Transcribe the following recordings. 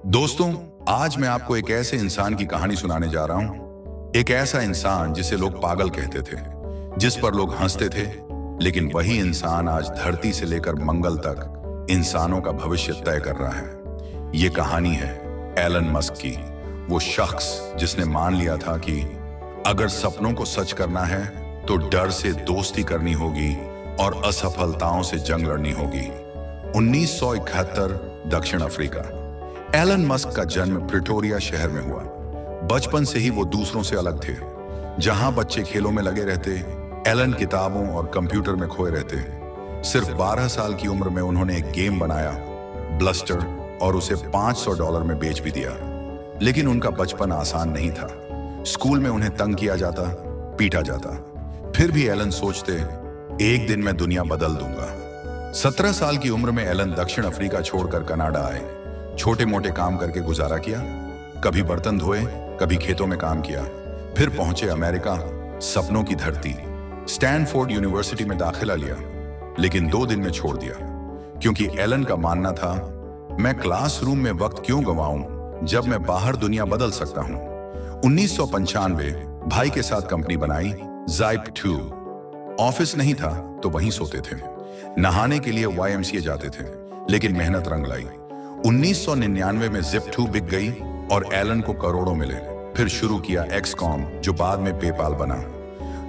दोस्तों, आज मैं आपको एक ऐसे इंसान की कहानी सुनाने जा रहा हूं। एक ऐसा इंसान जिसे लोग पागल कहते थे, जिस पर लोग हंसते थे, लेकिन वही इंसान आज धरती से लेकर मंगल तक इंसानों का भविष्य तय कर रहा है। ये कहानी है एलन मस्क की, वो शख्स जिसने मान लिया था कि अगर सपनों को सच करना है तो डर से दोस्ती करनी होगी और असफलताओं से जंग लड़नी होगी। 1971 दक्षिण अफ्रीका। एलन मस्क का जन्म प्रिटोरिया शहर में हुआ। बचपन से ही वो दूसरों से अलग थे। जहां बच्चे खेलों में लगे रहते, एलन किताबों और कंप्यूटर में खोए रहते। सिर्फ 12 साल की उम्र में उन्होंने एक गेम बनाया, ब्लस्टर, और उसे $500 में बेच भी दिया। लेकिन उनका बचपन आसान नहीं था। स्कूल में उन्हें तंग किया जाता, पीटा जाता। फिर भी एलन सोचते, एक दिन मैं दुनिया बदल दूंगा। 17 साल की उम्र में एलन दक्षिण अफ्रीका छोड़कर कनाडा आए। छोटे मोटे काम करके गुजारा किया, कभी बर्तन धोए, कभी खेतों में काम किया। फिर पहुंचे अमेरिका, सपनों की धरती। स्टैनफोर्ड यूनिवर्सिटी में दाखिला लिया, लेकिन 2 दिन में छोड़ दिया, क्योंकि एलन का मानना था, मैं क्लासरूम में वक्त क्यों गंवाऊं जब मैं बाहर दुनिया बदल सकता हूं। 1995 भाई के साथ कंपनी बनाई, ज़ाइप 2। ऑफिस नहीं था तो वहीं सोते थे। नहाने के लिए YMCA जाते थे, लेकिन मेहनत रंग लाई। 1999 में ज़िप 2 बिक गई और एलन को करोड़ों मिले। फिर शुरू किया XCOM, जो बाद में पेपाल बना।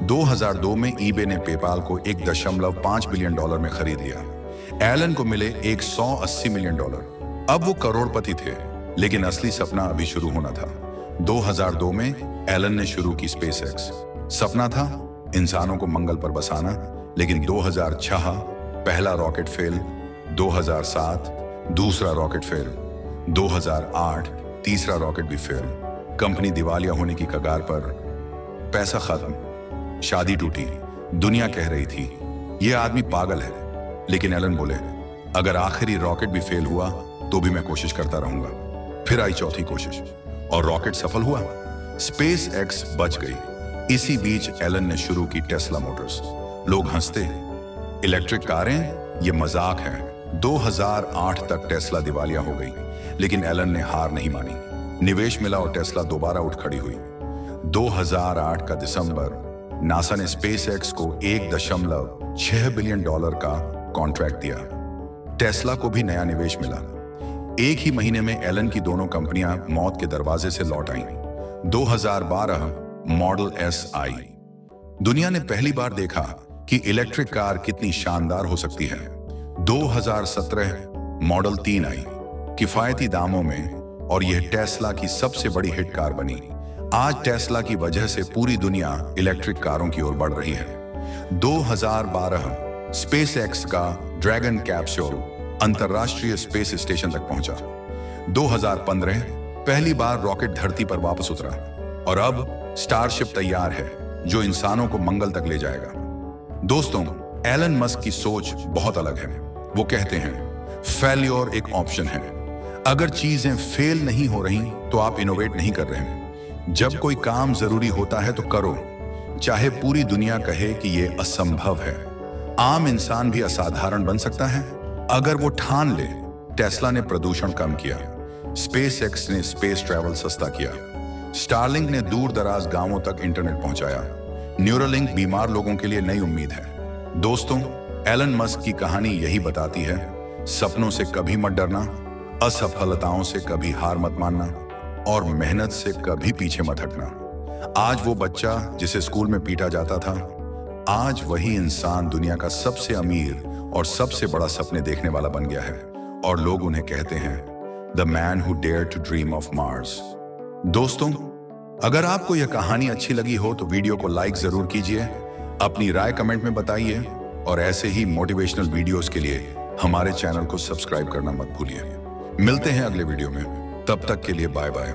2002 में eBay ने पेपाल को $1.5 बिलियन में खरीद लिया। एलन को मिले $180 मिलियन। अब वो करोड़पति थे, लेकिन असली सपना अभी शुरू होना था। 2002 में एलन ने शुरू की SpaceX। सपना था इंसानों को मंगल पर बसाना, लेकिन 2006 पहला रॉकेट फेल, 2007 दूसरा रॉकेट फेल, 2008 तीसरा रॉकेट भी फेल। कंपनी दिवालिया होने की कगार पर, पैसा खत्म, शादी टूटी। दुनिया कह रही थी ये आदमी पागल है, लेकिन एलन बोले, अगर आखिरी रॉकेट भी फेल हुआ तो भी मैं कोशिश करता रहूंगा। फिर आई चौथी कोशिश और रॉकेट सफल हुआ। SpaceX बच गई। इसी बीच एलन ने शुरू की टेस्ला मोटर्स। लोग हंसते, इलेक्ट्रिक कारें ये मजाक है। 2008 तक टेस्ला दिवालिया हो गई, लेकिन एलन ने हार नहीं मानी। निवेश मिला और टेस्ला दोबारा उठ खड़ी हुई। 2008 का दिसंबर, नासा ने SpaceX को $1.6 बिलियन का कॉन्ट्रैक्ट दिया। टेस्ला को भी नया निवेश मिला। एक ही महीने में एलन की दोनों कंपनियां मौत के दरवाजे से लौट आईं। 2012 मॉडल S आई। दुनिया ने पहली बार देखा कि इलेक्ट्रिक कार कितनी शानदार हो सकती है। 2017 मॉडल 3 आई, किफायती दामों में, और यह टेस्ला की सबसे बड़ी हिट कार बनी। आज टेस्ला की वजह से पूरी दुनिया इलेक्ट्रिक कारों की ओर बढ़ रही है। 2012 SpaceX का ड्रैगन कैप्सूल अंतरराष्ट्रीय स्पेस स्टेशन तक पहुंचा। 2015 पहली बार रॉकेट धरती पर वापस उतरा, और अब स्टारशिप तैयार है जो इंसानों को मंगल तक ले जाएगा। दोस्तों, एलन मस्क की सोच बहुत अलग है। वो कहते हैं फेल्योर एक ऑप्शन है। अगर चीजें फेल नहीं हो रही तो आप इनोवेट नहीं कर रहे हैं। जब कोई काम जरूरी होता है तो करो, चाहे पूरी दुनिया कहे कि यह असंभव है। आम इंसान भी असाधारण बन सकता है अगर वो ठान ले। टेस्ला ने प्रदूषण कम किया, SpaceX ने स्पेस ट्रैवल सस्ता किया, स्टारलिंक ने दूर दराज गांवों तक इंटरनेट पहुंचाया, न्यूरोलिंक बीमार लोगों के लिए नई उम्मीद है। दोस्तों, एलन मस्क की कहानी यही बताती है, सपनों से कभी मत डरना, असफलताओं से कभी हार मत मानना, और मेहनत से कभी पीछे मत हटना। आज वो बच्चा जिसे स्कूल में पीटा जाता था, आज वही इंसान दुनिया का सबसे अमीर और सबसे बड़ा सपने देखने वाला बन गया है, और लोग उन्हें कहते हैं the man who dare to dream of Mars. दोस्तों, अगर आपको यह कहानी अच्छी लगी हो तो वीडियो को लाइक जरूर कीजिए, अपनी राय कमेंट में बताइए, और ऐसे ही मोटिवेशनल वीडियोस के लिए हमारे चैनल को सब्सक्राइब करना मत भूलिए। मिलते हैं अगले वीडियो में, तब तक के लिए बाय बाय।